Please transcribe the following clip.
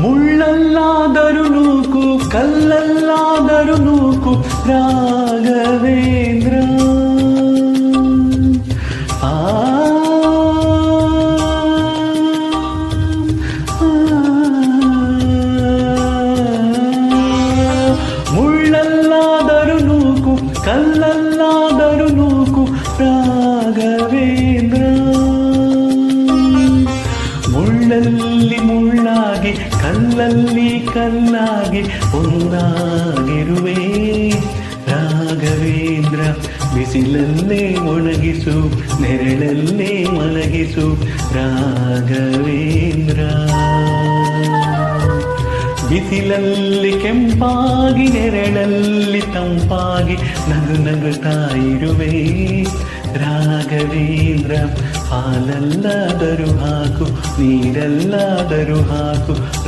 ಮುಳ್ಳಲ್ಲಾದರೂ ನೂಕು ಕಲ್ಲಲ್ಲಾದರೂ ನೂಕು ರಾಘವೇಂದ್ರ. ಮುಳ್ಳಲ್ಲಾದರೂ ನೂಕು ಕಲ್ಲಲ್ಲಾದರೂ ನೂಕು ರಾಘವೇಂದ್ರ. ಮುಳ್ಳಲ್ಲಿ ಮುಳ್ಳಾಗಿ ಕಲ್ಲಲ್ಲಿ ಕಲ್ಲಾಗಿ ಒಂದಾಗಿರುವೆ ರಾಘವೇಂದ್ರ. ಬಿಸಿಲಲ್ಲೇ ಒಣಗಿಸು ನೆರಳಲ್ಲೇ ಮಲಗಿಸು ರಾಘವೇಂದ್ರ. ಬಿಸಿಲಲ್ಲಿ ಕೆಂಪಾಗಿ ನೆರಳಲ್ಲಿ ತಂಪಾಗಿ ನಗು ನಗುತ್ತಾ ಇರುವೆ ರಾಘವೇಂದ್ರ. ಹಾಲಲ್ಲಾದರೂ ಹಾಕು ನೀರಲ್ಲಾದರೂ ಹಾಕು